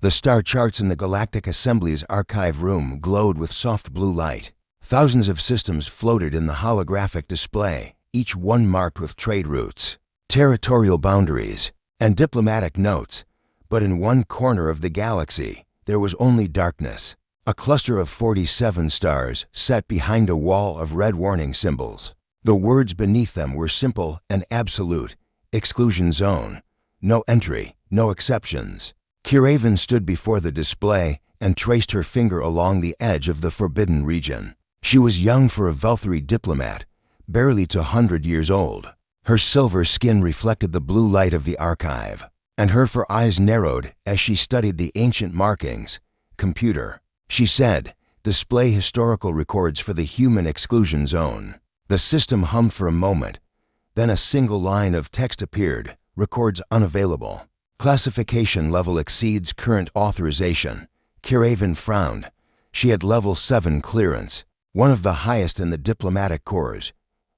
The star charts in the Galactic Assembly's archive room glowed with soft blue light. Thousands of systems floated in the holographic display, each one marked with trade routes, territorial boundaries, and diplomatic notes. But in one corner of the galaxy, there was only darkness. A cluster of 47 stars set behind a wall of red warning symbols. The words beneath them were simple and absolute. Exclusion zone. No entry, no exceptions. Kiraven stood before the display and traced her finger along the edge of the forbidden region. She was young for a Velthari diplomat, barely 100 years old. Her silver skin reflected the blue light of the archive, and her eyes narrowed as she studied the ancient markings. Computer, she said, display historical records for the human exclusion zone. The system hummed for a moment. Then a single line of text appeared. Records unavailable. Classification level exceeds current authorization. Kiraven frowned. She had level 7 clearance, one of the highest in the diplomatic corps.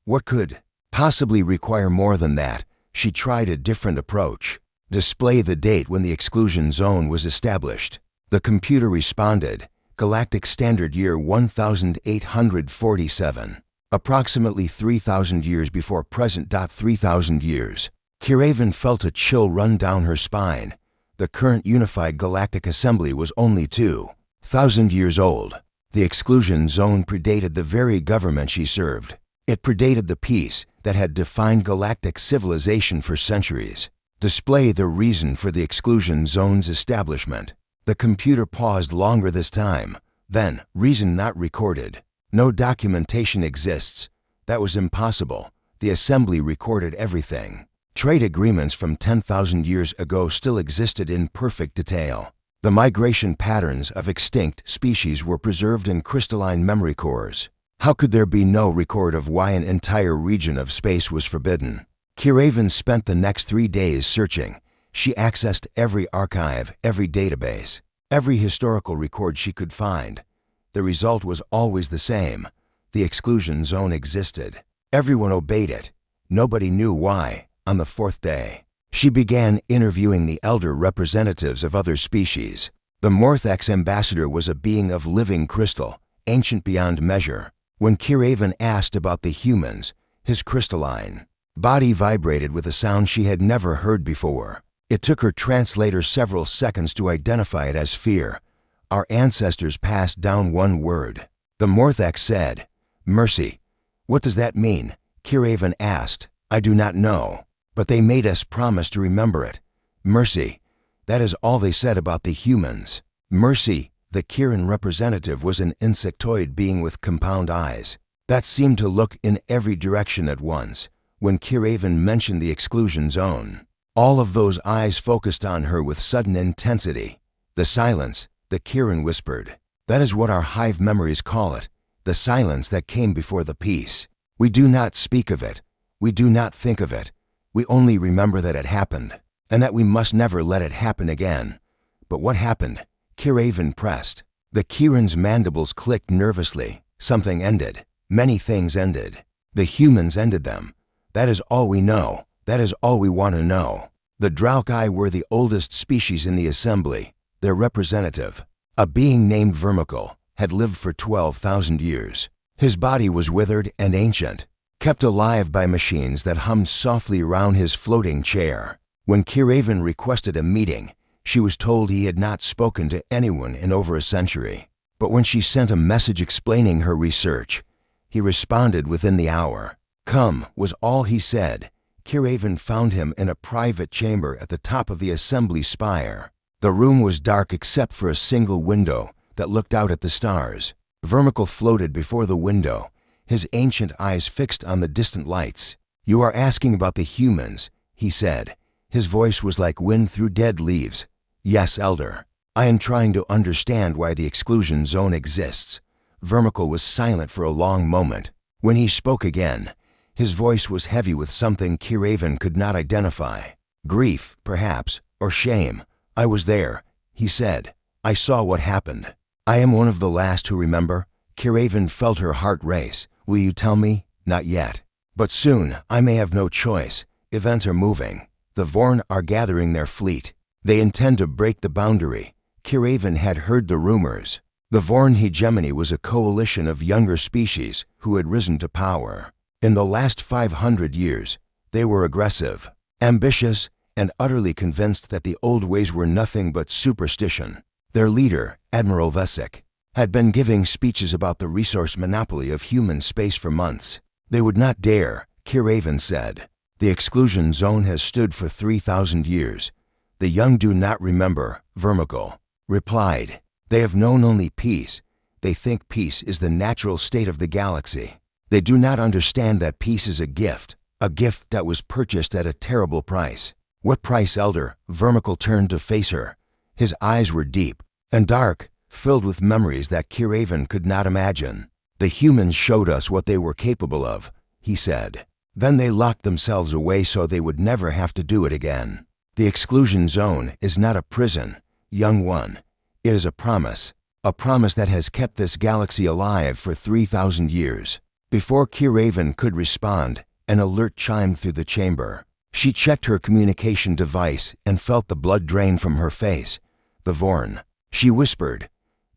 What could possibly require more than that? She tried a different approach. Display the date when the exclusion zone was established. The computer responded. Galactic Standard Year 1847. Approximately 3,000 years before present. 3,000 years. Kiraven felt a chill run down her spine. The current unified Galactic Assembly was only 2,000 years old. The exclusion zone predated the very government she served. It predated the peace that had defined galactic civilization for centuries. Display the reason for the exclusion zone's establishment. The computer paused longer this time. Then, reason not recorded. No documentation exists. That was impossible. The assembly recorded everything. Trade agreements from 10,000 years ago still existed in perfect detail. The migration patterns of extinct species were preserved in crystalline memory cores. How could there be no record of why an entire region of space was forbidden? Kiraven spent the next 3 days searching. She accessed every archive, every database, every historical record she could find. The result was always the same. The exclusion zone existed. Everyone obeyed it. Nobody knew why. On the 4th day, she began interviewing the elder representatives of other species. The Morthax ambassador was a being of living crystal, ancient beyond measure. When Kiraven asked about the humans, his crystalline body vibrated with a sound she had never heard before. It took her translator several seconds to identify it as fear. Our ancestors passed down one word. The Morthax said, mercy. What does that mean? Kiraven asked. I do not know, but they made us promise to remember it. Mercy. That is all they said about the humans. Mercy, the Kiran representative, was an insectoid being with compound eyes that seemed to look in every direction at once. When Kiraven mentioned the exclusion zone, all of those eyes focused on her with sudden intensity. The silence, the Kiran whispered. That is what our hive memories call it. The silence that came before the peace. We do not speak of it. We do not think of it. We only remember that it happened, and that we must never let it happen again. But what happened? Kiraven pressed. The Kiran's mandibles clicked nervously. Something ended. Many things ended. The humans ended them. That is all we know. That is all we want to know. The Dralkai were the oldest species in the assembly. Their representative, a being named Vermical, had lived for 12,000 years. His body was withered and ancient, kept alive by machines that hummed softly around his floating chair. When Kiraven requested a meeting, she was told he had not spoken to anyone in over a century. But when she sent a message explaining her research, he responded within the hour. Come, was all he said. Kiraven found him in a private chamber at the top of the assembly spire. The room was dark except for a single window that looked out at the stars. Vermical floated before the window, his ancient eyes fixed on the distant lights. You are asking about the humans, he said. His voice was like wind through dead leaves. Yes, Elder. I am trying to understand why the exclusion zone exists. Vermical was silent for a long moment. When he spoke again, his voice was heavy with something Kiraven could not identify. Grief, perhaps, or shame. I was there, he said. I saw what happened. I am one of the last who remember. Kiraven felt her heart race. Will you tell me? Not yet. But soon, I may have no choice. Events are moving. The Vorn are gathering their fleet. They intend to break the boundary. Kiraven had heard the rumors. The Vorn hegemony was a coalition of younger species who had risen to power. In the last 500 years, they were aggressive, ambitious, and utterly convinced that the old ways were nothing but superstition. Their leader, Admiral Vesic, had been giving speeches about the resource monopoly of human space for months. They would not dare, Kiraven said. The exclusion zone has stood for 3,000 years. The young do not remember, Vermicle replied. They have known only peace. They think peace is the natural state of the galaxy. They do not understand that peace is a gift that was purchased at a terrible price. What price, Elder? Vermicle turned to face her. His eyes were deep and dark, filled with memories that Kiraven could not imagine. The humans showed us what they were capable of, he said. Then they locked themselves away so they would never have to do it again. The exclusion zone is not a prison, young one. It is a promise that has kept this galaxy alive for 3,000 years. Before Kiraven could respond, an alert chimed through the chamber. She checked her communication device and felt the blood drain from her face. The Vorn. She whispered,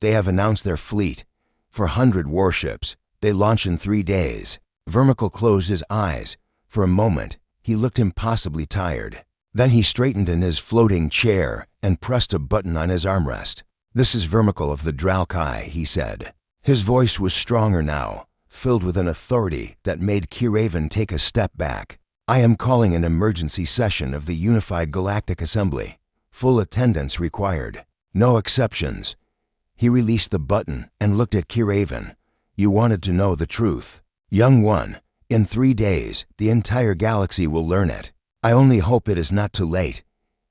"They have announced their fleet. For 100 warships. They launch in 3 days." Vermicle closed his eyes. For a moment, he looked impossibly tired. Then he straightened in his floating chair and pressed a button on his armrest. "This is Vermicle of the Dralkai," he said. His voice was stronger now, filled with an authority that made Kiraven take a step back. "I am calling an emergency session of the Unified Galactic Assembly. Full attendance required. No exceptions." He released the button and looked at Kiraven. "You wanted to know the truth. Young one, in 3 days, the entire galaxy will learn it. I only hope it is not too late."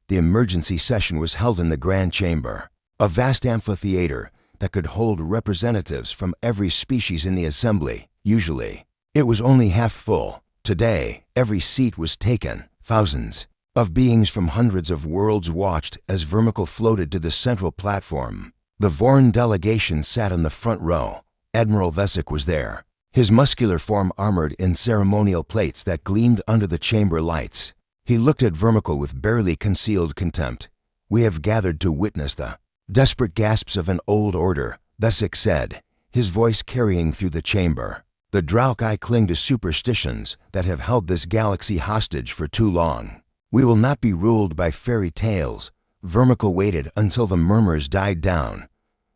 The emergency session was held in the Grand Chamber, a vast amphitheater that could hold representatives from every species in the assembly. Usually, it was only half full. Today, every seat was taken. Thousands of beings from hundreds of worlds watched as Vermicle floated to the central platform. The Vorn delegation sat in the front row. Admiral Vesic was there, his muscular form armored in ceremonial plates that gleamed under the chamber lights. He looked at Vermicle with barely concealed contempt. "We have gathered to witness the desperate gasps of an old order," Vesic said, his voice carrying through the chamber. "The Dralkai cling to superstitions that have held this galaxy hostage for too long. We will not be ruled by fairy tales." Vermicle waited until the murmurs died down.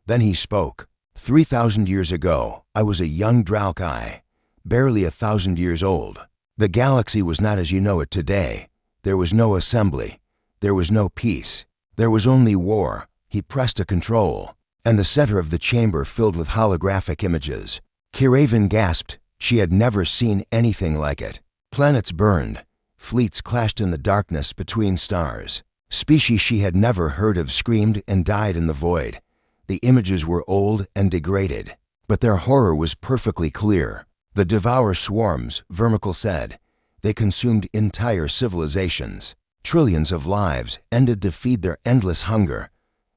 Then he spoke. 3,000 years ago, I was a young Dralkai, barely 1,000 years old. The galaxy was not as you know it today. There was no assembly. There was no peace. There was only war. He pressed a control, and the center of the chamber filled with holographic images. Kiraven gasped. She had never seen anything like it. Planets burned. Fleets clashed in the darkness between stars. Species she had never heard of screamed and died in the void. The images were old and degraded, but their horror was perfectly clear. "The Devour swarms," Vermicle said. "They consumed entire civilizations. Trillions of lives ended to feed their endless hunger.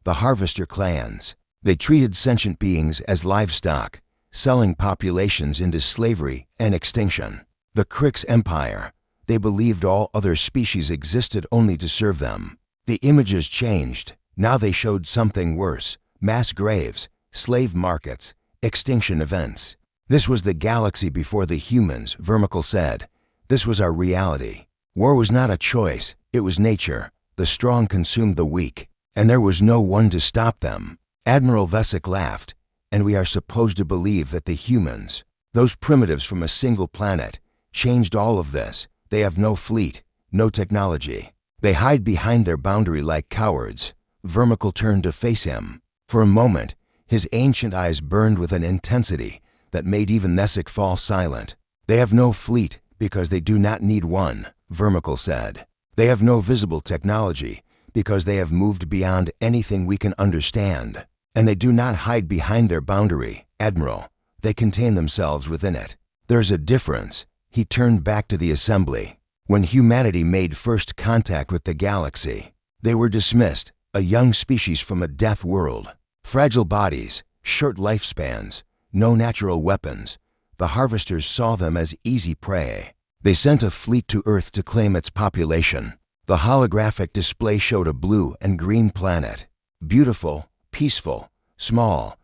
The Harvester clans. They treated sentient beings as livestock, selling populations into slavery and extinction. The Krix Empire. They believed all other species existed only to serve them. The images changed. Now they showed something worse. Mass graves, slave markets, extinction events. This was the galaxy before the humans," Vermicle said. "This was our reality. War was not a choice. It was nature. The strong consumed the weak, and there was no one to stop them." Admiral Vesic laughed. "And we are supposed to believe that the humans, those primitives from a single planet, changed all of this. They have no fleet, no technology. They hide behind their boundary like cowards." Vermicle turned to face him. For a moment, his ancient eyes burned with an intensity that made even Vesic fall silent. "They have no fleet because they do not need one," Vermicle said. "They have no visible technology because they have moved beyond anything we can understand. And they do not hide behind their boundary, Admiral. They contain themselves within it. There's a difference." He turned back to the assembly. "When humanity made first contact with the galaxy, they were dismissed, a young species from a death world. Fragile bodies, short lifespans, no natural weapons. The Harvesters saw them as easy prey. They sent a fleet to Earth to claim its population. The holographic display showed a blue and green planet. Beautiful, peaceful, small.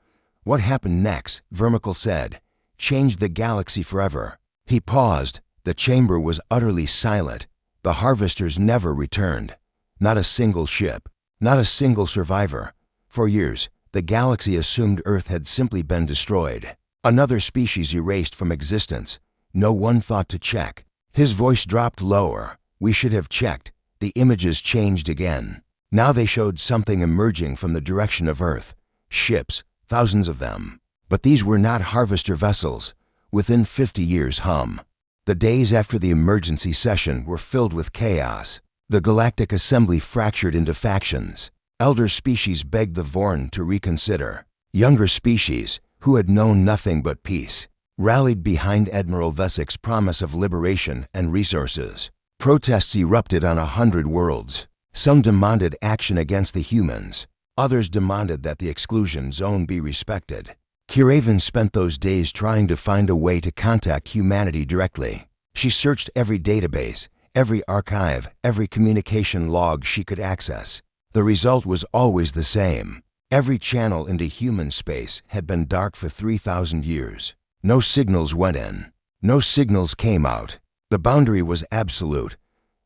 What happened next, Vermicle said, changed the galaxy forever. He paused. The chamber was utterly silent. The harvesters never returned. Not a single ship. Not a single survivor. For years, the galaxy assumed Earth had simply been destroyed. Another species erased from existence. No one thought to check. His voice dropped lower. We should have checked. The images changed again. Now they showed something emerging from the direction of Earth. Ships, thousands of them. But these were not harvester vessels. Within 50 years hum. The days after the emergency session were filled with chaos. The Galactic Assembly fractured into factions. Elder species begged the Vorn to reconsider. Younger species, who had known nothing but peace, rallied behind Admiral Vesek's promise of liberation and resources. Protests erupted on 100 worlds. Some demanded action against the humans. Others demanded that the exclusion zone be respected. Kiraven spent those days trying to find a way to contact humanity directly. She searched every database, every archive, every communication log she could access. The result was always the same. Every channel into human space had been dark for 3,000 years. No signals went in. No signals came out. The boundary was absolute.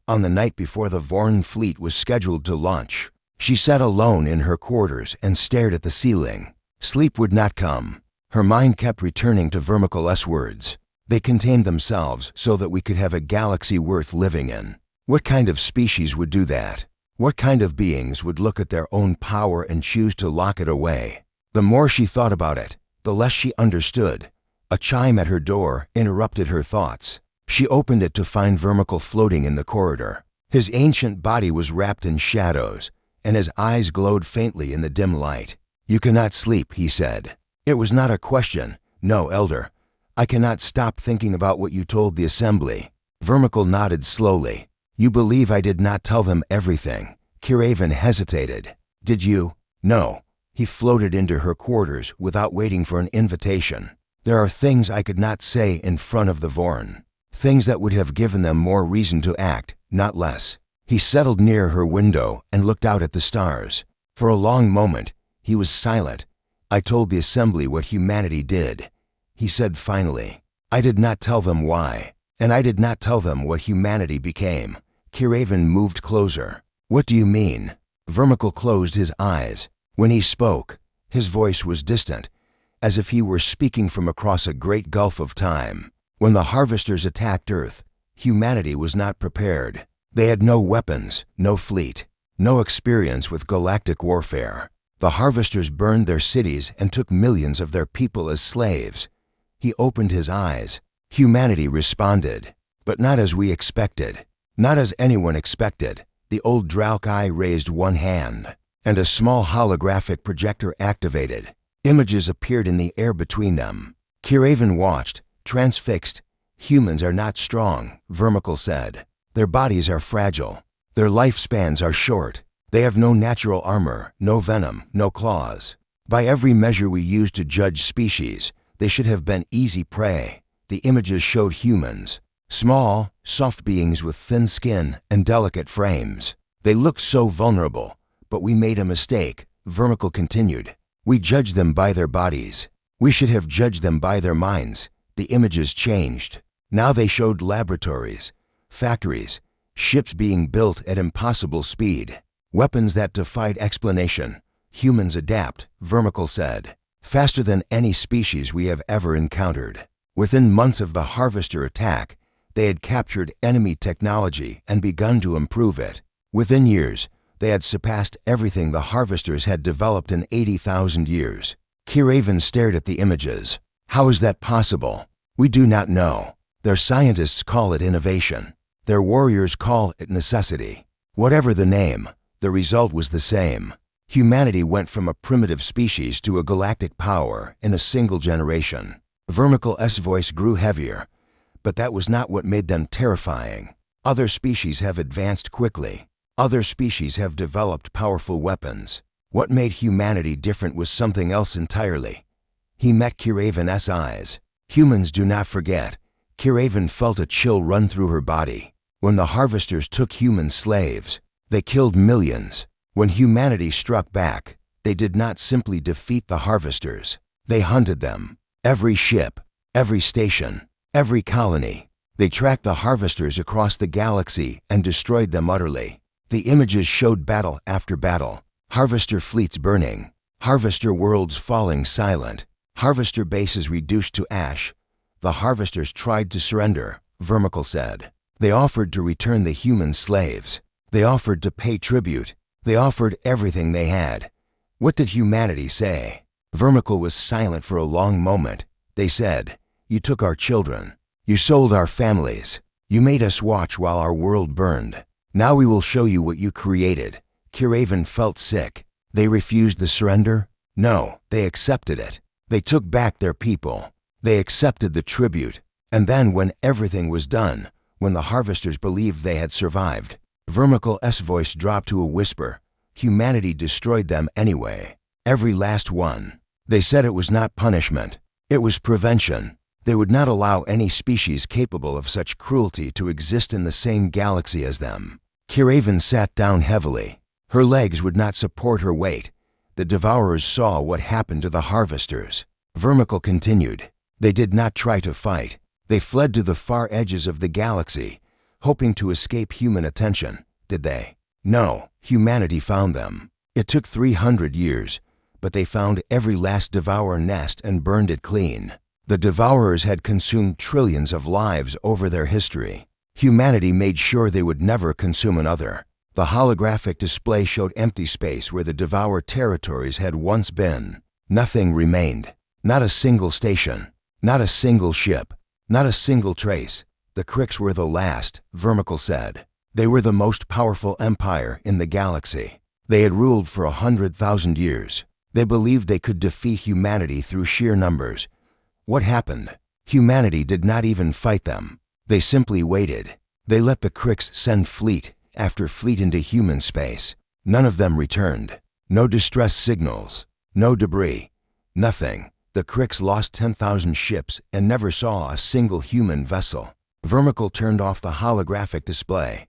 On the night before the Vorn fleet was scheduled to launch, she sat alone in her quarters and stared at the ceiling. Sleep would not come. Her mind kept returning to Vermicle's words. They contained themselves so that we could have a galaxy worth living in. What kind of species would do that? What kind of beings would look at their own power and choose to lock it away? The more she thought about it, the less she understood. A chime at her door interrupted her thoughts. She opened it to find Vermicle floating in the corridor. His ancient body was wrapped in shadows, and his eyes glowed faintly in the dim light. "You cannot sleep," he said. It was not a question. "No, Elder. I cannot stop thinking about what you told the Assembly." Vermicle nodded slowly. "You believe I did not tell them everything?" Kiraven hesitated. "Did you?" "No." He floated into her quarters without waiting for an invitation. "There are things I could not say in front of the Vorn. Things that would have given them more reason to act, not less." He settled near her window and looked out at the stars. For a long moment, he was silent. "I told the Assembly what humanity did," he said finally. "I did not tell them why, and I did not tell them what humanity became." Kiraven moved closer. "What do you mean?" Vermicle closed his eyes. When he spoke, his voice was distant, as if he were speaking from across a great gulf of time. When the harvesters attacked Earth, humanity was not prepared. They had no weapons, no fleet, no experience with galactic warfare. The harvesters burned their cities and took millions of their people as slaves. He opened his eyes. Humanity responded, but not as we expected. Not as anyone expected. The old Dralkai raised one hand, and a small holographic projector activated. Images appeared in the air between them. Kiraven watched, transfixed. "Humans are not strong," Vermicle said. "Their bodies are fragile. Their lifespans are short. They have no natural armor, no venom, no claws. By every measure we use to judge species, they should have been easy prey." The images showed humans. Small, soft beings with thin skin and delicate frames. They looked so vulnerable, but we made a mistake, Vermicle continued. "We judged them by their bodies. We should have judged them by their minds." The images changed. Now they showed laboratories, factories, ships being built at impossible speed, weapons that defied explanation. "Humans adapt," Vermicle said, "faster than any species we have ever encountered." Within months of the harvester attack, they had captured enemy technology and begun to improve it. Within years, they had surpassed everything the harvesters had developed in 80,000 years. Kiraven stared at the images. "How is that possible?" "We do not know. Their scientists call it innovation. Their warriors call it necessity. Whatever the name, the result was the same. Humanity went from a primitive species to a galactic power in a single generation." Vermicle's voice grew heavier, but that was not what made them terrifying. Other species have advanced quickly. Other species have developed powerful weapons. What made humanity different was something else entirely. He met Kiraven's eyes. "Humans do not forget." Kiraven felt a chill run through her body. When the harvesters took human slaves, they killed millions. When humanity struck back, They did not simply defeat the harvesters. They hunted them. Every ship, every station, every colony. They tracked the harvesters across the galaxy and destroyed them utterly. The images showed battle after battle. Harvester fleets burning. Harvester worlds falling silent. Harvester bases reduced to ash. The harvesters tried to surrender, Vermicle said. They offered to return the human slaves. They offered to pay tribute. They offered everything they had. What did humanity say? Vermicle was silent for a long moment. They said, "You took our children. You sold our families. You made us watch while our world burned. Now we will show you what you created." Kiraven felt sick. They refused the surrender? No, they accepted it. They took back their people. They accepted the tribute. And then when everything was done, when the harvesters believed they had survived, Vermicle's voice dropped to a whisper. Humanity destroyed them anyway. Every last one. They said it was not punishment. It was prevention. They would not allow any species capable of such cruelty to exist in the same galaxy as them. Kiraven sat down heavily. Her legs would not support her weight. The Devourers saw what happened to the harvesters. Vermicle continued. They did not try to fight. They fled to the far edges of the galaxy, hoping to escape human attention. Did they? No, humanity found them. It took 300 years, but they found every last Devourer nest and burned it clean. The Devourers had consumed trillions of lives over their history. Humanity made sure they would never consume another. The holographic display showed empty space where the Devourer territories had once been. Nothing remained. Not a single station. Not a single ship. Not a single trace. The Cricks were the last, Vermicle said. They were the most powerful empire in the galaxy. They had ruled for 100,000 years. They believed they could defeat humanity through sheer numbers. What happened? Humanity did not even fight them. They simply waited. They let the Cricks send fleet after fleet into human space. None of them returned. No distress signals. No debris. Nothing. The Cricks lost 10,000 ships and never saw a single human vessel. Vermicle turned off the holographic display.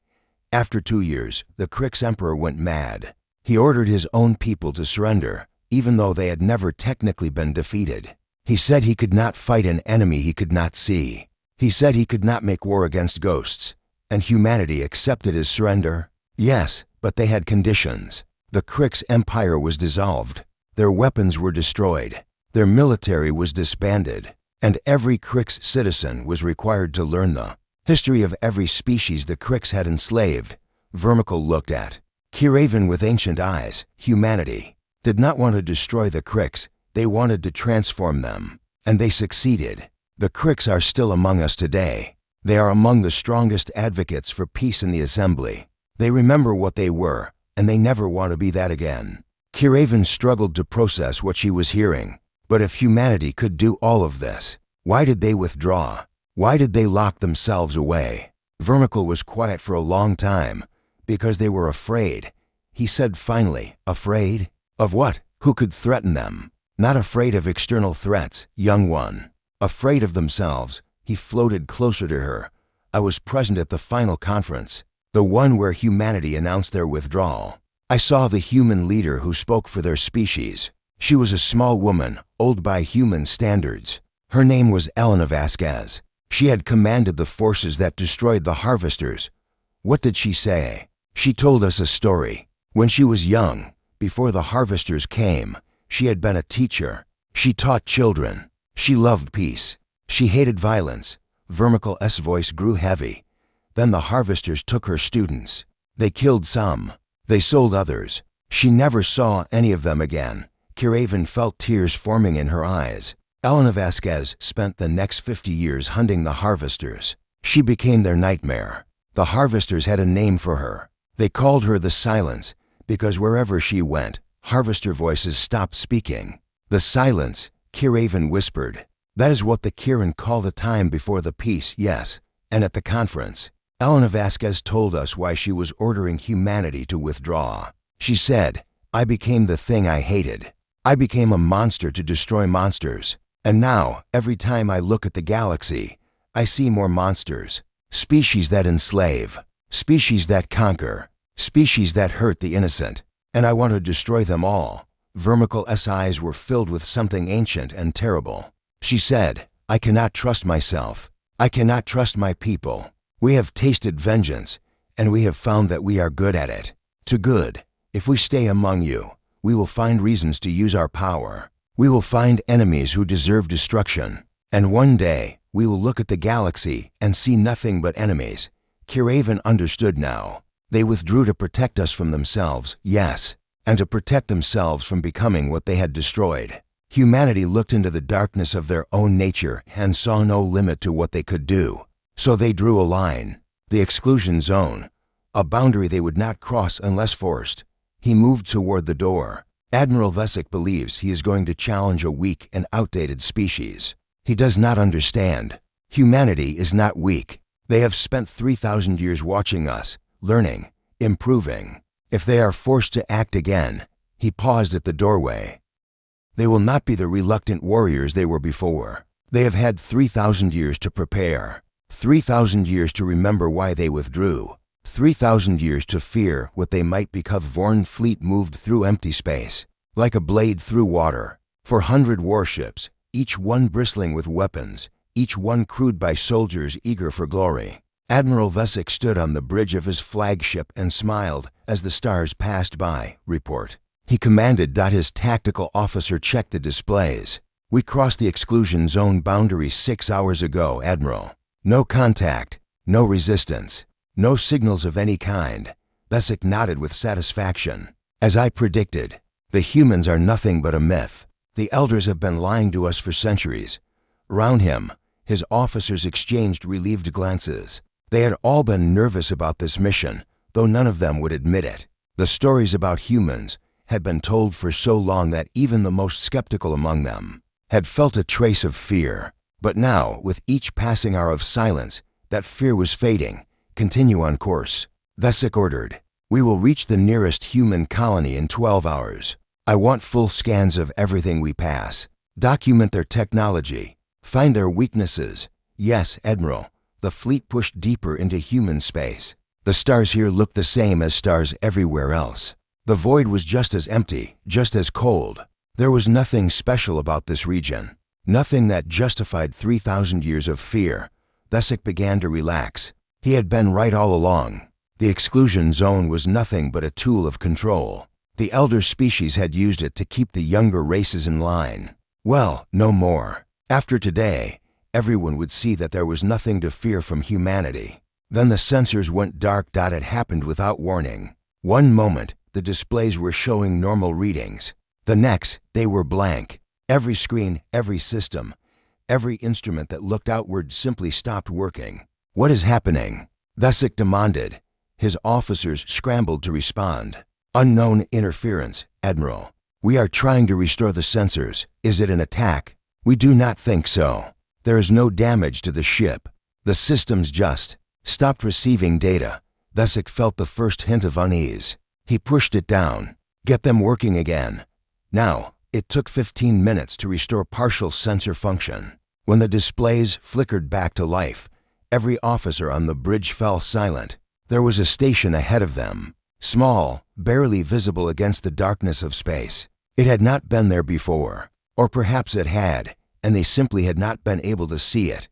After 2 years, the Cricks Emperor went mad. He ordered his own people to surrender, even though they had never technically been defeated. He said he could not fight an enemy he could not see. He said he could not make war against ghosts. And humanity accepted his surrender? Yes, but they had conditions. The Cricks Empire was dissolved. Their weapons were destroyed. Their military was disbanded. And every Cricks citizen was required to learn the history of every species the Cricks had enslaved. Vermicle looked at Kiraven with ancient eyes. Humanity did not want to destroy the Cricks. They wanted to transform them. And they succeeded. The Cricks are still among us today. They are among the strongest advocates for peace in the Assembly. They remember what they were, and they never want to be that again. Kiraven struggled to process what she was hearing. But if humanity could do all of this, why did they withdraw? Why did they lock themselves away? Vermicle was quiet for a long time, because they were afraid. He said finally, afraid? Of what? Who could threaten them? Not afraid of external threats, young one. Afraid of themselves. He floated closer to her. I was present at the final conference, the one where humanity announced their withdrawal. I saw the human leader who spoke for their species. She was a small woman, old by human standards. Her name was Elena Vasquez. She had commanded the forces that destroyed the harvesters. What did she say? She told us a story. When she was young, before the harvesters came, she had been a teacher. She taught children. She loved peace. She hated violence. Vermicle's voice grew heavy. Then the harvesters took her students. They killed some. They sold others. She never saw any of them again. Kiraven felt tears forming in her eyes. Elena Vasquez spent the next 50 years hunting the harvesters. She became their nightmare. The harvesters had a name for her. They called her the Silence, because wherever she went, harvester voices stopped speaking. The silence, Kiraven whispered. That is what the Kirin call the time before the peace, yes. And at the conference, Elena Vasquez told us why she was ordering humanity to withdraw. She said, I became the thing I hated. I became a monster to destroy monsters. And now, every time I look at the galaxy, I see more monsters. Species that enslave. Species that conquer. Species that hurt the innocent. And I want to destroy them all. Vermicle's eyes were filled with something ancient and terrible. She said, "I cannot trust myself. I cannot trust my people. We have tasted vengeance, and we have found that we are good at it. Too good. If we stay among you, we will find reasons to use our power. We will find enemies who deserve destruction. And one day, we will look at the galaxy and see nothing but enemies." Kiraven understood now. They withdrew to protect us from themselves, yes, and to protect themselves from becoming what they had destroyed. Humanity looked into the darkness of their own nature and saw no limit to what they could do. So they drew a line, the exclusion zone, a boundary they would not cross unless forced. He moved toward the door. Admiral Vesic believes he is going to challenge a weak and outdated species. He does not understand. Humanity is not weak. They have spent 3,000 years watching us, learning, improving. If they are forced to act again, he paused at the doorway. They will not be the reluctant warriors they were before. They have had 3,000 years to prepare, 3,000 years to remember why they withdrew, 3,000 years to fear what they might become. Vorn fleet moved through empty space, like a blade through water. 400 warships, each one bristling with weapons, each one crewed by soldiers eager for glory. Admiral Vesic stood on the bridge of his flagship and smiled as the stars passed by. Report. He commanded. His tactical officer checked the displays. "We crossed the exclusion zone boundary 6 hours ago, Admiral. No contact, no resistance, no signals of any kind." Vesic nodded with satisfaction. "As I predicted, the humans are nothing but a myth. The elders have been lying to us for centuries." Around him, his officers exchanged relieved glances. They had all been nervous about this mission, though none of them would admit it. The stories about humans had been told for so long that even the most skeptical among them had felt a trace of fear. But now, with each passing hour of silence, that fear was fading. "Continue on course," Vesic ordered. "We will reach the nearest human colony in 12 hours. I want full scans of everything we pass. Document their technology. Find their weaknesses." "Yes, Admiral." The fleet pushed deeper into human space. The stars here looked the same as stars everywhere else. The void was just as empty, just as cold. There was nothing special about this region, nothing that justified 3,000 years of fear. Vesic began to relax. He had been right all along. The exclusion zone was nothing but a tool of control. The elder species had used it to keep the younger races in line. Well, no more. After today, everyone would see that there was nothing to fear from humanity. Then the sensors went dark. It happened without warning. One moment, the displays were showing normal readings. The next, they were blank. Every screen, every system, every instrument that looked outward simply stopped working. "What is happening?" Vesic demanded. His officers scrambled to respond. "Unknown interference, Admiral. We are trying to restore the sensors. Is it an attack?" "We do not think so. There is no damage to the ship. The systems just stopped receiving data." Vesic felt the first hint of unease. He pushed it down. "Get them working again." Now, it took 15 minutes to restore partial sensor function. When the displays flickered back to life, every officer on the bridge fell silent. There was a station ahead of them, small, barely visible against the darkness of space. It had not been there before, or perhaps it had, and they simply had not been able to see it.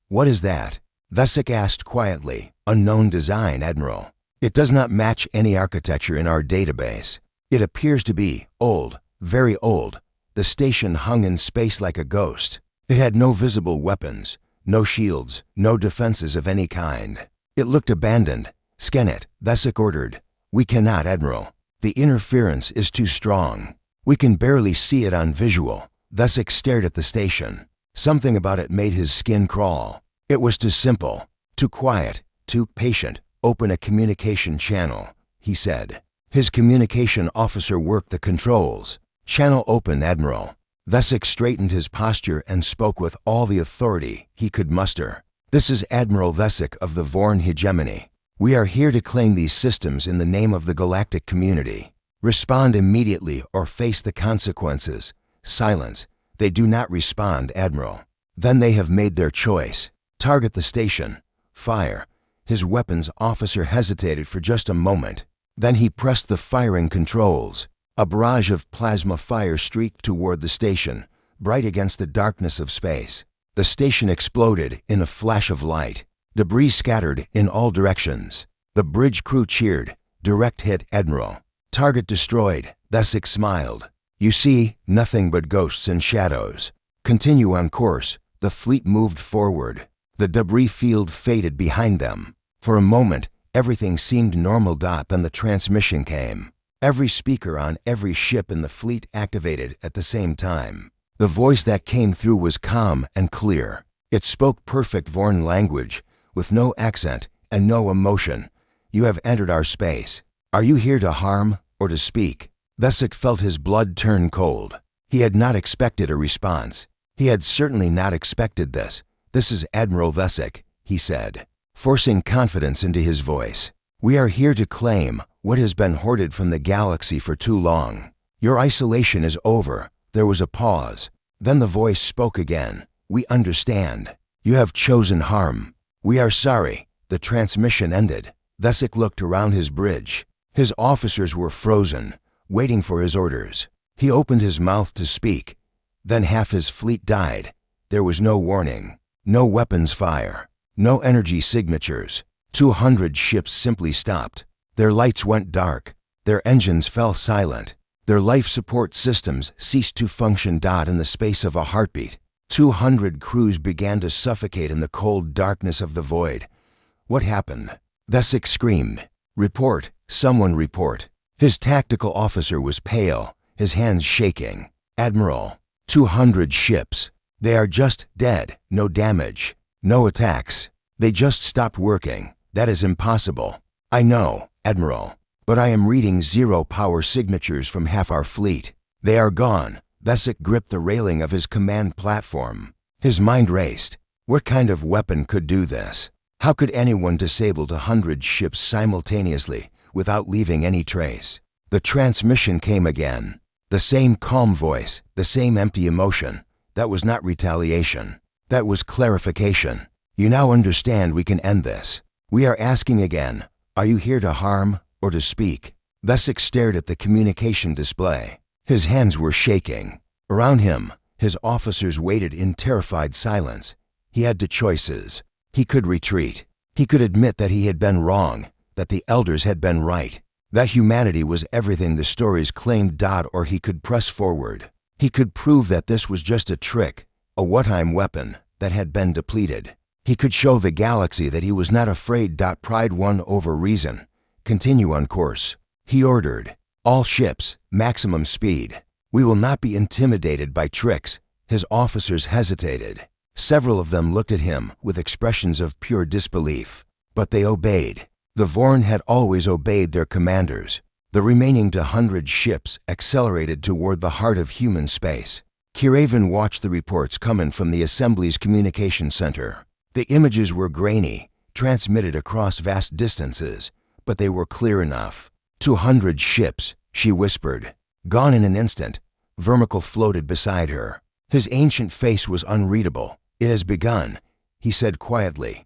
"What is that?" Vesic asked quietly. "Unknown design, Admiral. It does not match any architecture in our database. It appears to be old, very old." The station hung in space like a ghost. It had no visible weapons, no shields, no defenses of any kind. It looked abandoned. "Scan it," Vesic ordered. "We cannot, Admiral. The interference is too strong. We can barely see it on visual." Vesic stared at the station. Something about it made his skin crawl. It was too simple, too quiet, too patient. "Open a communication channel," he said. His communication officer worked the controls. "Channel open, Admiral." Vesic straightened his posture and spoke with all the authority he could muster. "This is Admiral Vesic of the Vorn hegemony. We are here to claim these systems in the name of the galactic community. Respond immediately or face the consequences." Silence. "They do not respond, Admiral." "Then they have made their choice. Target the station. Fire." His weapons officer hesitated for just a moment. Then he pressed the firing controls. A barrage of plasma fire streaked toward the station, bright against the darkness of space. The station exploded in a flash of light. Debris scattered in all directions. The bridge crew cheered. Direct hit, Admiral. Target destroyed. Thesick smiled. You see, nothing but ghosts and shadows. Continue on course. The fleet moved forward. The debris field faded behind them. For a moment, everything seemed normal. Then the transmission came. Every speaker on every ship in the fleet activated at the same time. The voice that came through was calm and clear. It spoke perfect Vorn language, with no accent and no emotion. You have entered our space. Are you here to harm or to speak? Thesick felt his blood turn cold. He had not expected a response. He had certainly not expected this. This is Admiral Thesick, he said, forcing confidence into his voice. We are here to claim what has been hoarded from the galaxy for too long. Your isolation is over. There was a pause. Then the voice spoke again. We understand. You have chosen harm. We are sorry. The transmission ended. Thesick looked around his bridge. His officers were frozen, waiting for his orders. He opened his mouth to speak. Then half his fleet died. There was no warning, no weapons fire, no energy signatures. 200 ships simply stopped. Their lights went dark. Their engines fell silent. Their life support systems ceased to function. In the space of a heartbeat, 200 crews began to suffocate in the cold darkness of the void. What happened? Thesick screamed. Report, someone report. His tactical officer was pale, his hands shaking. Admiral, 200 ships. They are just dead, no damage, no attacks. They just stopped working. That is impossible. I know, Admiral, but I am reading zero power signatures from half our fleet. They are gone. Thesick gripped the railing of his command platform. His mind raced. What kind of weapon could do this? How could anyone disable 100 ships simultaneously without leaving any trace? The transmission came again. The same calm voice, the same empty emotion. That was not retaliation. That was clarification. You now understand we can end this. We are asking again, are you here to harm or to speak? Thesick stared at the communication display. His hands were shaking. Around him, his officers waited in terrified silence. He had two choices. He could retreat. He could admit that he had been wrong, that the elders had been right, that humanity was everything the stories claimed. Or he could press forward. He could prove that this was just a trick, a one-time weapon that had been depleted. He could show the galaxy that he was not afraid. Pride won over reason. Continue on course. He ordered. All ships, maximum speed. We will not be intimidated by tricks. His officers hesitated. Several of them looked at him with expressions of pure disbelief. But they obeyed. The Vorn had always obeyed their commanders. The remaining 200 ships accelerated toward the heart of human space. Kiraven watched the reports coming from the Assembly's communication center. The images were grainy, transmitted across vast distances, but they were clear enough. 200 ships, she whispered. Gone in an instant. Vermicle floated beside her. His ancient face was unreadable. It has begun, he said quietly.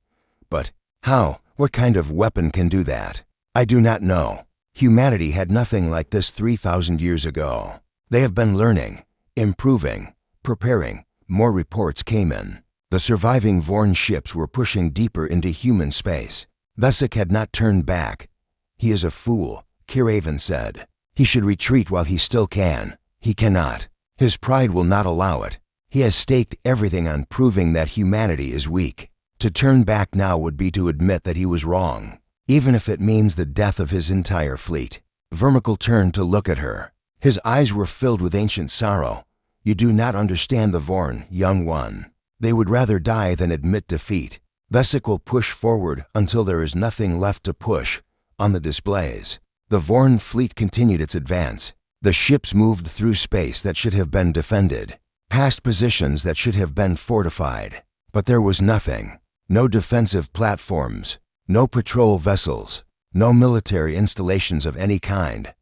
But how? What kind of weapon can do that? I do not know. Humanity had nothing like this 3,000 years ago. They have been learning, improving, preparing. More reports came in. The surviving Vorn ships were pushing deeper into human space. Thesick had not turned back. He is a fool, Kiraven said. He should retreat while he still can. He cannot. His pride will not allow it. He has staked everything on proving that humanity is weak. To turn back now would be to admit that he was wrong, even if it means the death of his entire fleet. Vermicle turned to look at her. His eyes were filled with ancient sorrow. You do not understand the Vorn, young one. They would rather die than admit defeat. Thesick will push forward until there is nothing left to push. On the displays, the Vorn fleet continued its advance. The ships moved through space that should have been defended, past positions that should have been fortified. But there was nothing. No defensive platforms, no patrol vessels, no military installations of any kind.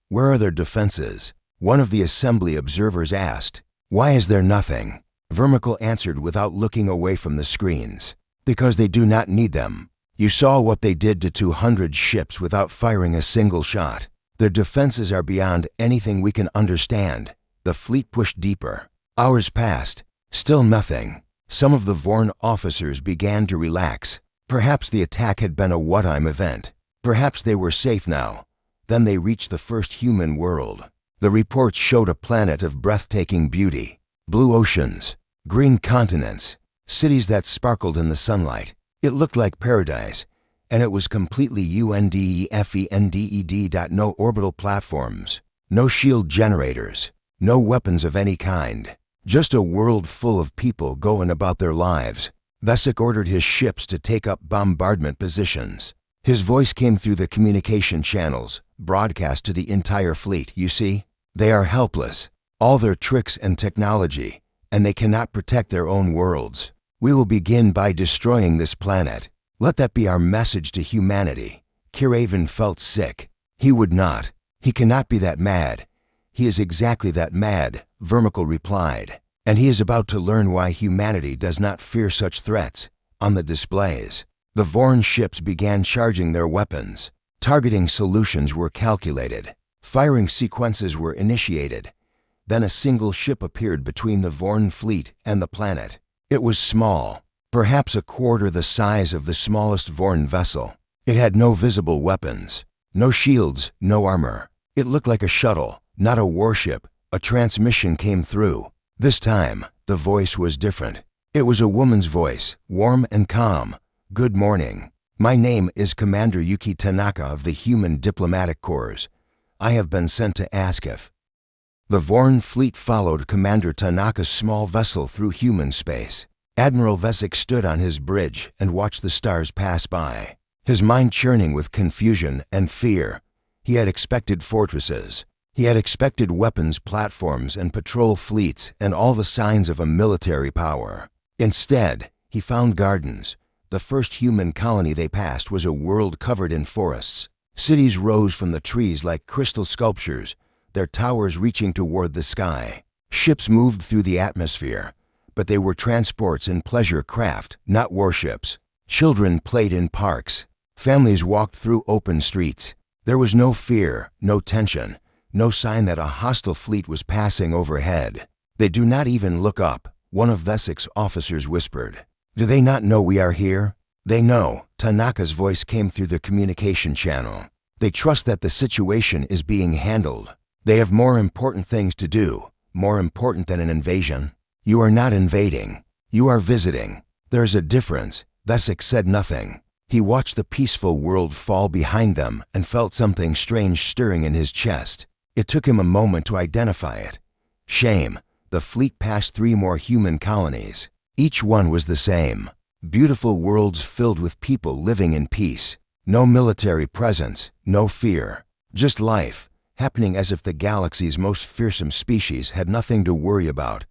Where are their defenses? One of the Assembly observers asked. Why is there nothing? Vermicle answered without looking away from the screens. Because they do not need them. You saw what they did to 200 ships without firing a single shot. Their defenses are beyond anything we can understand. The fleet pushed deeper. Hours passed. Still nothing. Some of the Vorn officers began to relax. Perhaps the attack had been a one-time event. Perhaps they were safe now. Then they reached the first human world. The reports showed a planet of breathtaking beauty. Blue oceans, green continents, cities that sparkled in the sunlight. It looked like paradise, and it was completely undefended. No orbital platforms, no shield generators, no weapons of any kind. Just a world full of people going about their lives. Vesic ordered his ships to take up bombardment positions. His voice came through the communication channels, broadcast to the entire fleet. You see, they are helpless. All their tricks and technology, and they cannot protect their own worlds. We will begin by destroying this planet. Let that be our message to humanity. Kiraven felt sick. He would not. He cannot be that mad. He is exactly that mad, Vermical replied. And he is about to learn why humanity does not fear such threats. On the displays, the Vorn ships began charging their weapons. Targeting solutions were calculated. Firing sequences were initiated. Then a single ship appeared between the Vorn fleet and the planet. It was small, perhaps a quarter the size of the smallest Vorn vessel. It had no visible weapons, no shields, no armor. It looked like a shuttle, not a warship. A transmission came through. This time, the voice was different. It was a woman's voice, warm and calm. Good morning. My name is Commander Yuki Tanaka of the Human Diplomatic Corps. I have been sent to ask if... The Vorn fleet followed Commander Tanaka's small vessel through human space. Admiral Vesic stood on his bridge and watched the stars pass by, his mind churning with confusion and fear. He had expected fortresses. He had expected weapons platforms and patrol fleets and all the signs of a military power. Instead, he found gardens. The first human colony they passed was a world covered in forests. Cities rose from the trees like crystal sculptures, their towers reaching toward the sky. Ships moved through the atmosphere, but they were transports and pleasure craft, not warships. Children played in parks. Families walked through open streets. There was no fear, no tension, no sign that a hostile fleet was passing overhead. They do not even look up, one of Vesic's officers whispered. Do they not know we are here? They know. Tanaka's voice came through the communication channel. They trust that the situation is being handled. They have more important things to do, more important than an invasion. You are not invading. You are visiting. There's a difference. Vesic said nothing. He watched the peaceful world fall behind them and felt something strange stirring in his chest. It took him a moment to identify it. Shame. The fleet passed 3 more human colonies. Each one was the same. Beautiful worlds filled with people living in peace. No military presence, no fear. Just life, happening as if the galaxy's most fearsome species had nothing to worry about.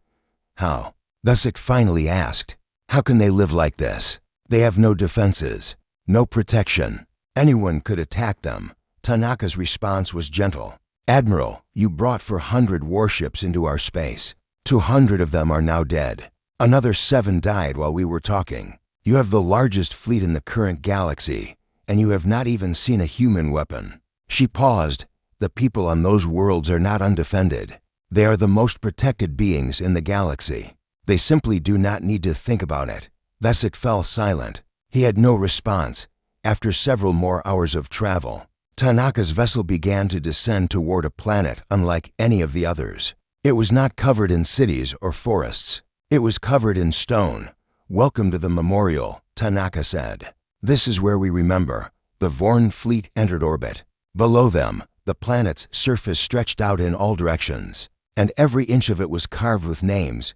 How? Vesic finally asked. How can they live like this? They have no defenses, no protection. Anyone could attack them. Tanaka's response was gentle. Admiral, you brought 400 warships into our space. 200 of them are now dead. Another 7 died while we were talking. You have the largest fleet in the current galaxy, and you have not even seen a human weapon. She paused. The people on those worlds are not undefended. They are the most protected beings in the galaxy. They simply do not need to think about it. Vesic fell silent. He had no response. After several more hours of travel, Tanaka's vessel began to descend toward a planet unlike any of the others. It was not covered in cities or forests. It was covered in stone. Welcome to the memorial, Tanaka said. This is where we remember. The Vorn fleet entered orbit. Below them, the planet's surface stretched out in all directions, and every inch of it was carved with names,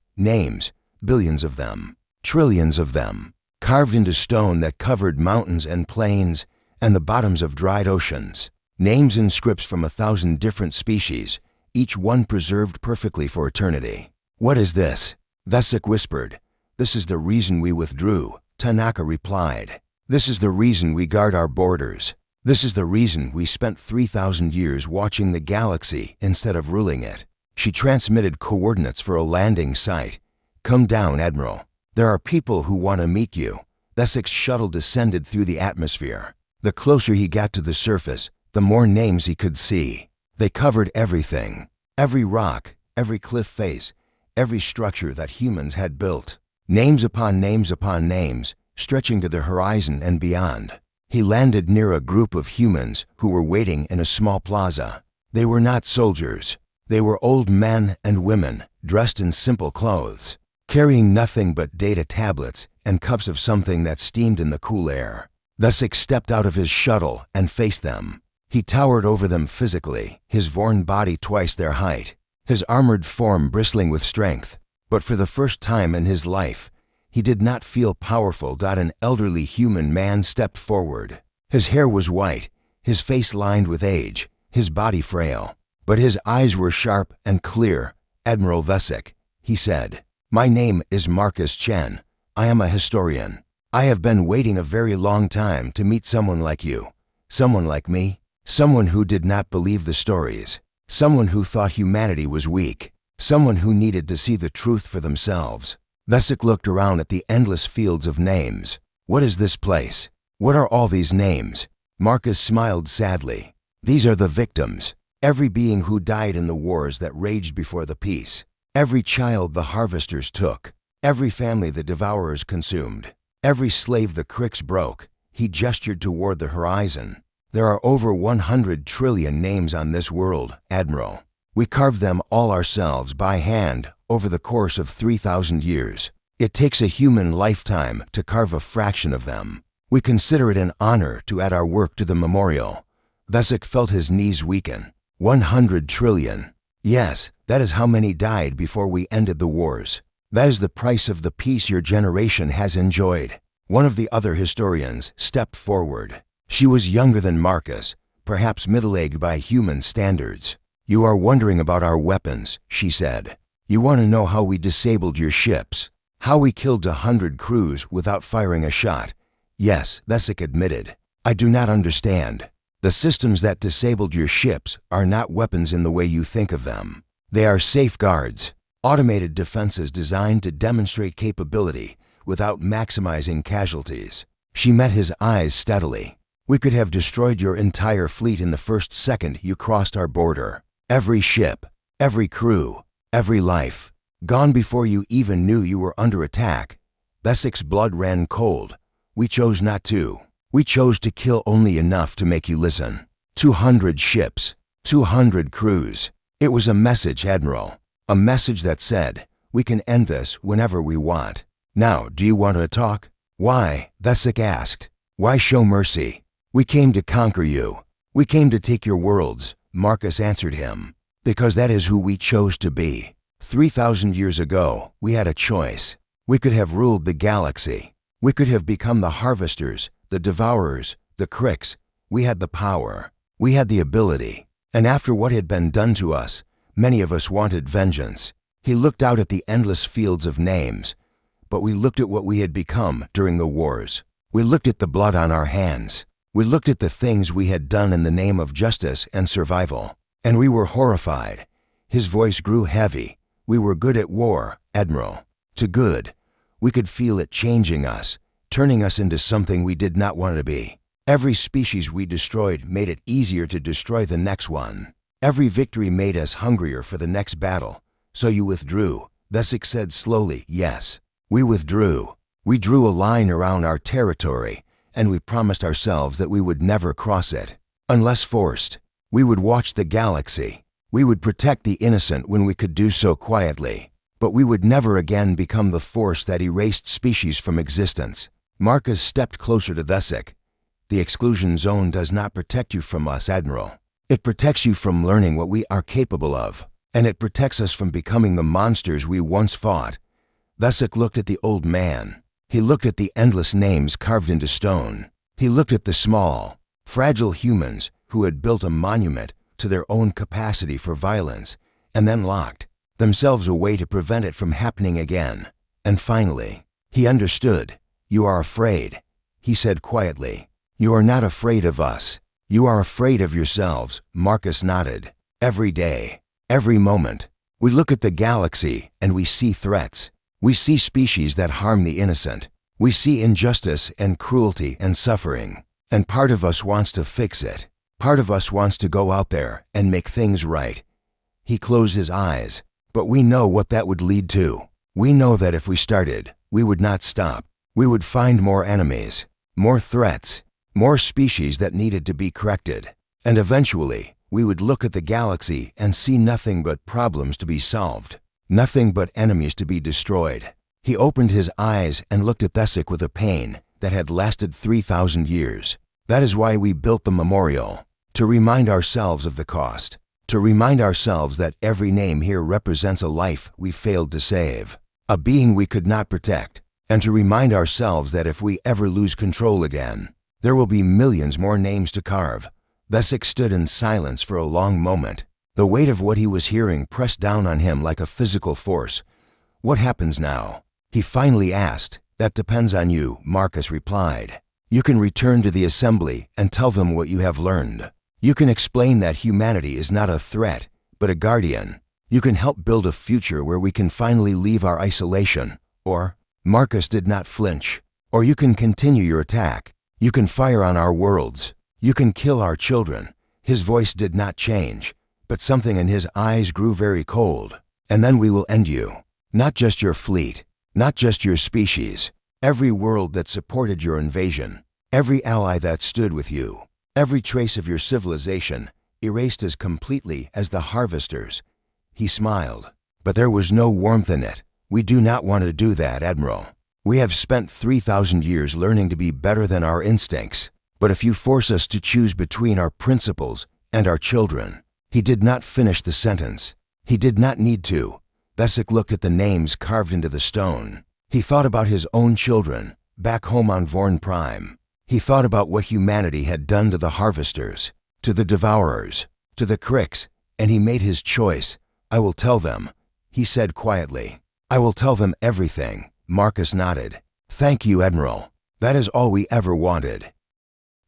billions of them, trillions of them, carved into stone that covered mountains and plains and the bottoms of dried oceans. Names and scripts from 1,000 different species, each one preserved perfectly for eternity. What is this? Vesic whispered. This is the reason we withdrew, Tanaka replied. This is the reason we guard our borders. This is the reason we spent 3,000 years watching the galaxy instead of ruling it. She transmitted coordinates for a landing site. Come down, Admiral. There are people who want to meet you. Vesic's shuttle descended through the atmosphere. The closer he got to the surface, the more names he could see. They covered everything. Every rock, every cliff face, every structure that humans had built. Names upon names upon names, stretching to the horizon and beyond. He landed near a group of humans who were waiting in a small plaza. They were not soldiers. They were old men and women, dressed in simple clothes, carrying nothing but data tablets and cups of something that steamed in the cool air. Thesic stepped out of his shuttle and faced them. He towered over them physically, his worn body twice their height, his armored form bristling with strength. But for the first time in his life, he did not feel powerful. An elderly human man stepped forward. His hair was white, his face lined with age, his body frail. But his eyes were sharp and clear. "Admiral Thesic," he said. "My name is Marcus Chen. I am a historian. I have been waiting a very long time to meet someone like you. Someone like me. Someone who did not believe the stories. Someone who thought humanity was weak. Someone who needed to see the truth for themselves." Thesic looked around at the endless fields of names. "What is this place? What are all these names?" Marcus smiled sadly. "These are the victims. Every being who died in the wars that raged before the peace. Every child the harvesters took. Every family the devourers consumed. Every slave the cricks broke." He gestured toward the horizon. "There are over 100 trillion names on this world, Admiral. We carved them all ourselves by hand over the course of 3,000 years. It takes a human lifetime to carve a fraction of them. We consider it an honor to add our work to the memorial." Thesic felt his knees weaken. 100 trillion. Yes, that is how many died before we ended the wars. That is the price of the peace your generation has enjoyed. One of the other historians stepped forward. She was younger than Marcus, perhaps middle-aged by human standards. "You are wondering about our weapons," she said. "You want to know how we disabled your ships, how we killed 100 crews without firing a shot." "Yes," Thesic admitted. "I do not understand. The systems that disabled your ships are not weapons in the way you think of them. They are safeguards, automated defenses designed to demonstrate capability without maximizing casualties." She met his eyes steadily. "We could have destroyed your entire fleet in the first second you crossed our border. Every ship, every crew, every life, gone before you even knew you were under attack." Thesic's blood ran cold. "We chose not to. We chose to kill only enough to make you listen. 200 ships, 200 crews. It was a message, Admiral. A message that said, we can end this whenever we want. Now, do you want to talk?" "Why?" Thesic asked. "Why show mercy? We came to conquer you. We came to take your worlds," Marcus answered him. "Because that is who we chose to be. 3,000 years ago, we had a choice. We could have ruled the galaxy. We could have become the harvesters, the devourers, the cricks. We had the power. We had the ability. And after what had been done to us, many of us wanted vengeance." He looked out at the endless fields of names. "But we looked at what we had become during the wars. We looked at the blood on our hands. We looked at the things we had done in the name of justice and survival. And we were horrified." His voice grew heavy. "We were good at war, Admiral. Too good. We could feel it changing us, turning us into something we did not want to be. Every species we destroyed made it easier to destroy the next one. Every victory made us hungrier for the next battle. So you withdrew." Thesic said slowly, "Yes, we withdrew. We drew a line around our territory, and we promised ourselves that we would never cross it, unless forced. We would watch the galaxy. We would protect the innocent when we could do so quietly. But we would never again become the force that erased species from existence." Marcus stepped closer to Thesic. "The exclusion zone does not protect you from us, Admiral. It protects you from learning what we are capable of, and it protects us from becoming the monsters we once fought." Thesic looked at the old man. He looked at the endless names carved into stone. He looked at the small, fragile humans who had built a monument to their own capacity for violence, and then locked themselves away to prevent it from happening again. And finally, he understood. "You are afraid," he said quietly. "You are not afraid of us. You are afraid of yourselves." Marcus nodded. "Every day, every moment, we look at the galaxy and we see threats. We see species that harm the innocent. We see injustice and cruelty and suffering. And part of us wants to fix it. Part of us wants to go out there and make things right. He closed his eyes, but we know what that would lead to. We know that if we started, we would not stop. We would find more enemies, more threats, more species that needed to be corrected. And eventually, we would look at the galaxy and see nothing but problems to be solved, nothing but enemies to be destroyed. He opened his eyes and looked at Thesic with a pain that had lasted 3,000 years. That is why we built the memorial, to remind ourselves of the cost, to remind ourselves that every name here represents a life we failed to save, a being we could not protect, and to remind ourselves that if we ever lose control again, there will be millions more names to carve. Thesic stood in silence for a long moment. The weight of what he was hearing pressed down on him like a physical force. What happens now? He finally asked. That depends on you, Marcus replied. You can return to the assembly and tell them what you have learned. You can explain that humanity is not a threat, but a guardian. You can help build a future where we can finally leave our isolation. Or, Marcus did not flinch. Or you can continue your attack. You can fire on our worlds. You can kill our children. His voice did not change, but something in his eyes grew very cold. And then we will end you. Not just your fleet, not just your species, every world that supported your invasion, every ally that stood with you, every trace of your civilization, erased as completely as the harvesters. He smiled, but there was no warmth in it. We do not want to do that, Admiral. We have spent 3,000 years learning to be better than our instincts. But if you force us to choose between our principles and our children. He did not finish the sentence. He did not need to. Thesic looked at the names carved into the stone. He thought about his own children, back home on Vorn Prime. He thought about what humanity had done to the harvesters, to the devourers, to the cricks, and he made his choice. I will tell them, he said quietly. I will tell them everything. Marcus nodded. Thank you, Admiral. That is all we ever wanted.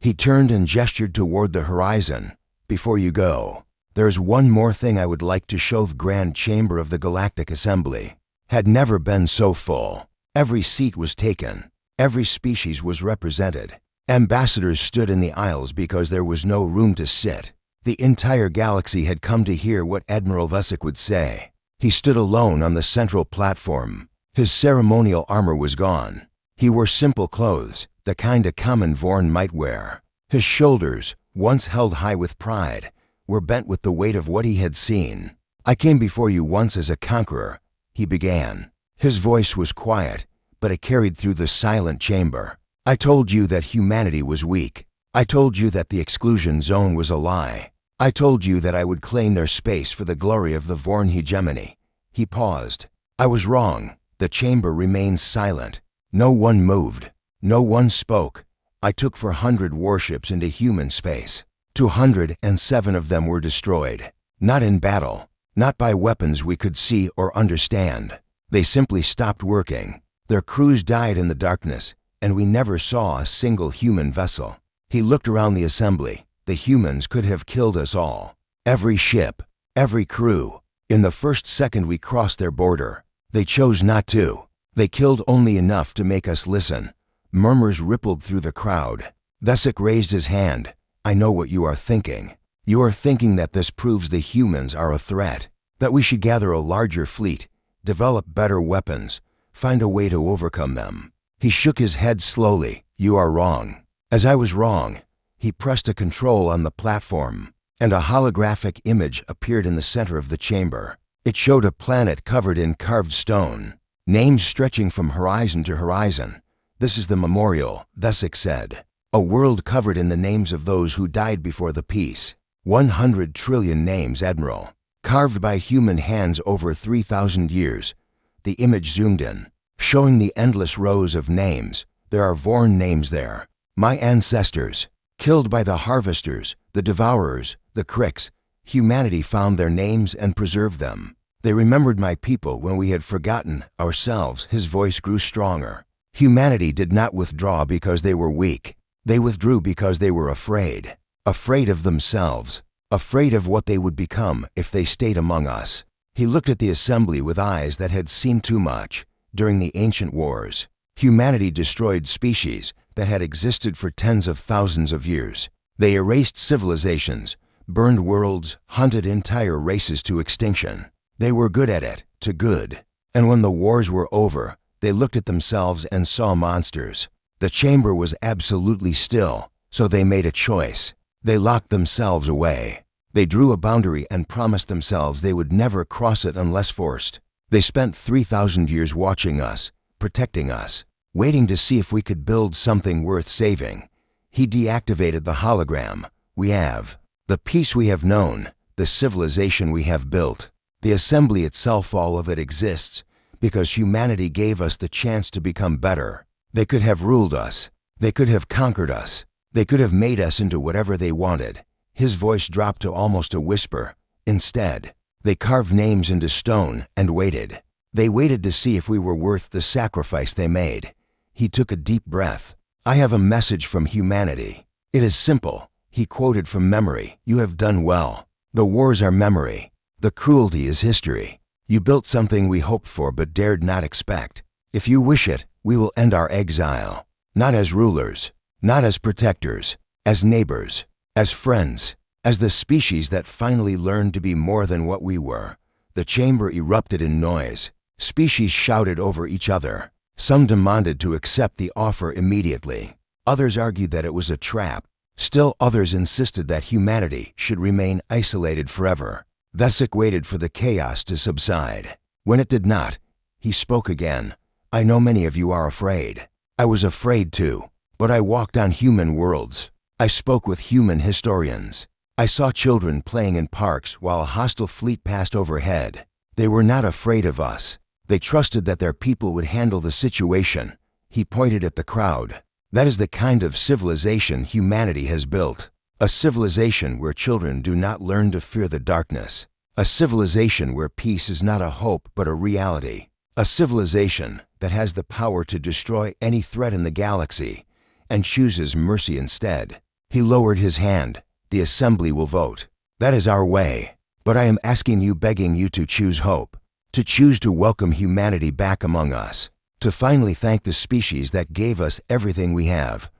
He turned and gestured toward the horizon. Before you go, there's one more thing I would like to show. The Grand Chamber of the Galactic Assembly had never been so full. Every seat was taken. Every species was represented. Ambassadors stood in the aisles because there was no room to sit. The entire galaxy had come to hear what Admiral Thesic would say. He stood alone on the central platform. His ceremonial armor was gone. He wore simple clothes, the kind a common Vorn might wear. His shoulders, once held high with pride, were bent with the weight of what he had seen. I came before you once as a conqueror, he began. His voice was quiet, but it carried through the silent chamber. I told you that humanity was weak. I told you that the exclusion zone was a lie. I told you that I would claim their space for the glory of the Vorn hegemony. He paused. I was wrong. The chamber remained silent. No one moved. No one spoke. I took 400 warships into human space. 207 of them were destroyed. Not in battle. Not by weapons we could see or understand. They simply stopped working. Their crews died in the darkness, and we never saw a single human vessel. He looked around the assembly. The humans could have killed us all. Every ship, every crew. In the first second we crossed their border, they chose not to. They killed only enough to make us listen. Murmurs rippled through the crowd. Thesic raised his hand. I know what you are thinking. You are thinking that this proves the humans are a threat, that we should gather a larger fleet, develop better weapons, find a way to overcome them. He shook his head slowly. You are wrong. As I was wrong. He pressed a control on the platform, and a holographic image appeared in the center of the chamber. It showed a planet covered in carved stone, names stretching from horizon to horizon. This is the memorial, Thesic said. A world covered in the names of those who died before the peace. 100 trillion names, Admiral. Carved by human hands over 3,000 years. The image zoomed in, showing the endless rows of names. There are Vorn names there. My ancestors. Killed by the harvesters, the devourers, the cricks. Humanity found their names and preserved them. They remembered my people when we had forgotten ourselves. His voice grew stronger. Humanity did not withdraw because they were weak. They withdrew because they were afraid. Afraid of themselves. Afraid of what they would become if they stayed among us. He looked at the assembly with eyes that had seen too much. During the ancient wars, humanity destroyed species that had existed for tens of thousands of years. They erased civilizations, burned worlds, hunted entire races to extinction. They were good at it, to good. And when the wars were over, they looked at themselves and saw monsters. The chamber was absolutely still, so they made a choice. They locked themselves away. They drew a boundary and promised themselves they would never cross it unless forced. They spent 3,000 years watching us, protecting us, waiting to see if we could build something worth saving. He deactivated the hologram. We have. The peace we have known, the civilization we have built. The assembly itself, all of it exists because humanity gave us the chance to become better. They could have ruled us. They could have conquered us. They could have made us into whatever they wanted. His voice dropped to almost a whisper. Instead, they carved names into stone and waited. They waited to see if we were worth the sacrifice they made. He took a deep breath. I have a message from humanity. It is simple. He quoted from memory. You have done well. The wars are memory. The cruelty is history. You built something we hoped for but dared not expect. If you wish it, we will end our exile. Not as rulers, not as protectors, as neighbors, as friends, as the species that finally learned to be more than what we were. The chamber erupted in noise. Species shouted over each other. Some demanded to accept the offer immediately. Others argued that it was a trap. Still others insisted that humanity should remain isolated forever. Vesic waited for the chaos to subside. When it did not, he spoke again. I know many of you are afraid. I was afraid too, but I walked on human worlds. I spoke with human historians. I saw children playing in parks while a hostile fleet passed overhead. They were not afraid of us. They trusted that their people would handle the situation. He pointed at the crowd. That is the kind of civilization humanity has built. A civilization where children do not learn to fear the darkness. A civilization where peace is not a hope but a reality. A civilization that has the power to destroy any threat in the galaxy and chooses mercy instead. He lowered his hand. The assembly will vote. That is our way. But I am asking you, begging you to choose hope. To choose to welcome humanity back among us. To finally thank the species that gave us everything we have.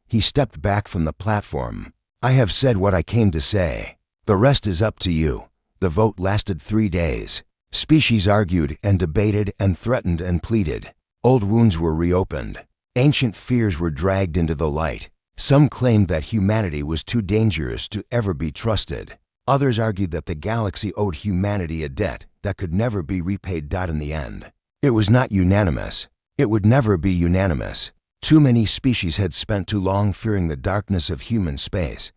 He stepped back from the platform. I have said what I came to say. The rest is up to you. The vote lasted 3 days. Species argued and debated and threatened and pleaded. Old wounds were reopened. Ancient fears were dragged into the light. Some claimed that humanity was too dangerous to ever be trusted. Others argued that the galaxy owed humanity a debt that could never be repaid. In the end, it was not unanimous. It would never be unanimous. Too many species had spent too long fearing the darkness of human space.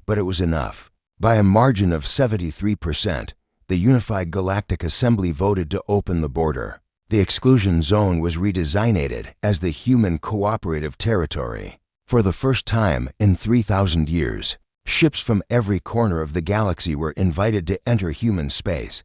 But it was enough. By a margin of 73%, the Unified Galactic Assembly voted to open the border. The exclusion zone was redesignated as the Human Cooperative Territory. For the first time in 3,000 years, ships from every corner of the galaxy were invited to enter human space,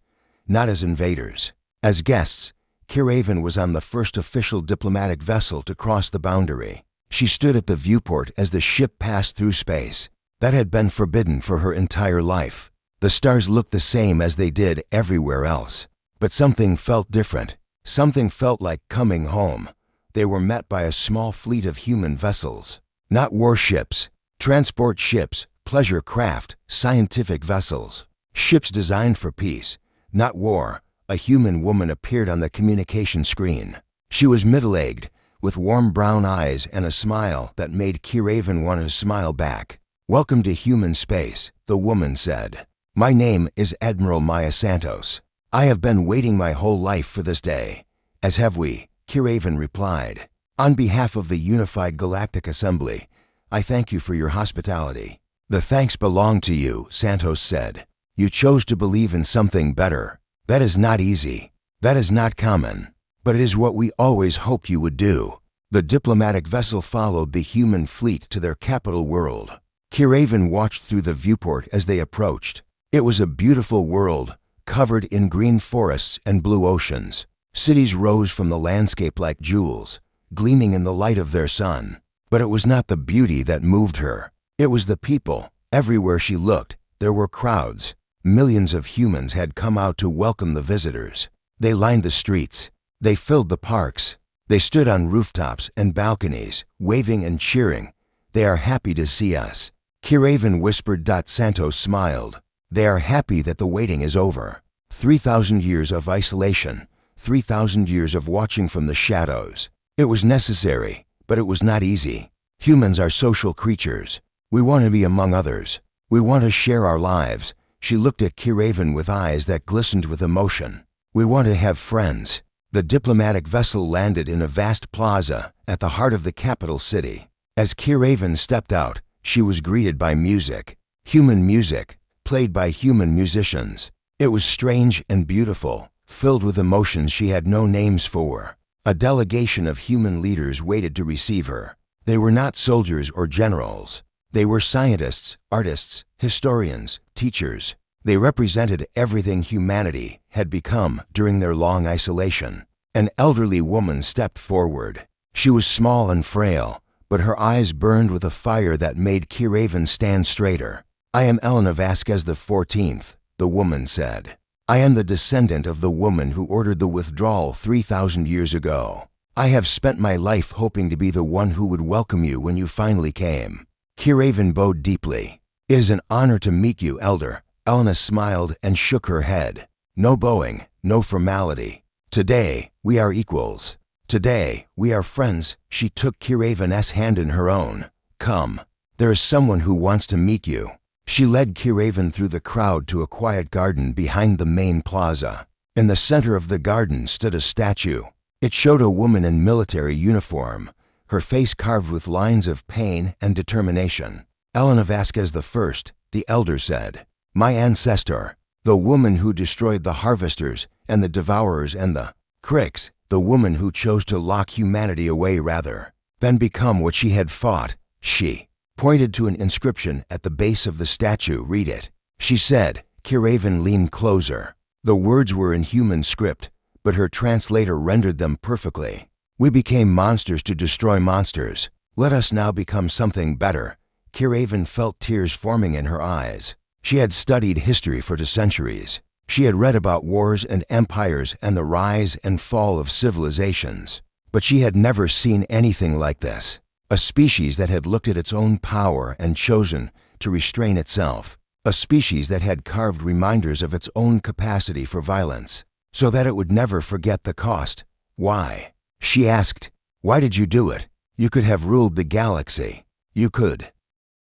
not as invaders. As guests, Kiraven was on the first official diplomatic vessel to cross the boundary. She stood at the viewport as the ship passed through space. That had been forbidden for her entire life. The stars looked the same as they did everywhere else. But something felt different. Something felt like coming home. They were met by a small fleet of human vessels. Not warships, transport ships, pleasure craft, scientific vessels. Ships designed for peace, not war. A human woman appeared on the communication screen. She was middle-aged, with warm brown eyes and a smile that made Kiraven want to smile back. Welcome to human space, the woman said. My name is Admiral Maya Santos. I have been waiting my whole life for this day. As have we, Kiraven replied. On behalf of the Unified Galactic Assembly, I thank you for your hospitality. The thanks belong to you, Santos said. You chose to believe in something better. That is not easy. That is not common. But it is what we always hoped you would do. The diplomatic vessel followed the human fleet to their capital world. Kiraven watched through the viewport as they approached. It was a beautiful world, covered in green forests and blue oceans. Cities rose from the landscape like jewels, gleaming in the light of their sun. But it was not the beauty that moved her. It was the people. Everywhere she looked, there were crowds. Millions of humans had come out to welcome the visitors. They lined the streets. They filled the parks. They stood on rooftops and balconies, waving and cheering. They are happy to see us. Kiraven whispered. Santos smiled. They are happy that the waiting is over. 3,000 years of isolation, 3,000 years of watching from the shadows. It was necessary, but it was not easy. Humans are social creatures. We want to be among others. We want to share our lives. She looked at Kiraven with eyes that glistened with emotion. We want to have friends. The diplomatic vessel landed in a vast plaza at the heart of the capital city. As Kiraven stepped out, she was greeted by music. Human music, played by human musicians. It was strange and beautiful, filled with emotions she had no names for. A delegation of human leaders waited to receive her. They were not soldiers or generals. They were scientists, artists, historians, teachers. They represented everything humanity had become during their long isolation. An elderly woman stepped forward. She was small and frail, but her eyes burned with a fire that made Kiraven stand straighter. I am Elena Vasquez the 14th, the woman said. I am the descendant of the woman who ordered the withdrawal 3,000 years ago. I have spent my life hoping to be the one who would welcome you when you finally came. Kiraven bowed deeply. It is an honor to meet you, Elder. Elena smiled and shook her head. No bowing, no formality. Today, we are equals. Today, we are friends. She took Kiraven's hand in her own. Come. There is someone who wants to meet you. She led Kiraven through the crowd to a quiet garden behind the main plaza. In the center of the garden stood a statue. It showed a woman in military uniform, her face carved with lines of pain and determination. Elena Vasquez I, the elder said, my ancestor, the woman who destroyed the harvesters and the devourers and the cricks, the woman who chose to lock humanity away rather than become what she had fought. She pointed to an inscription at the base of the statue. Read it, she said. Kiraven leaned closer. The words were in human script, but her translator rendered them perfectly. We became monsters to destroy monsters. Let us now become something better. Kiraven felt tears forming in her eyes. She had studied history for centuries. She had read about wars and empires and the rise and fall of civilizations. But she had never seen anything like this. A species that had looked at its own power and chosen to restrain itself. A species that had carved reminders of its own capacity for violence, so that it would never forget the cost. Why? She asked. Why did you do it? You could have ruled the galaxy. You could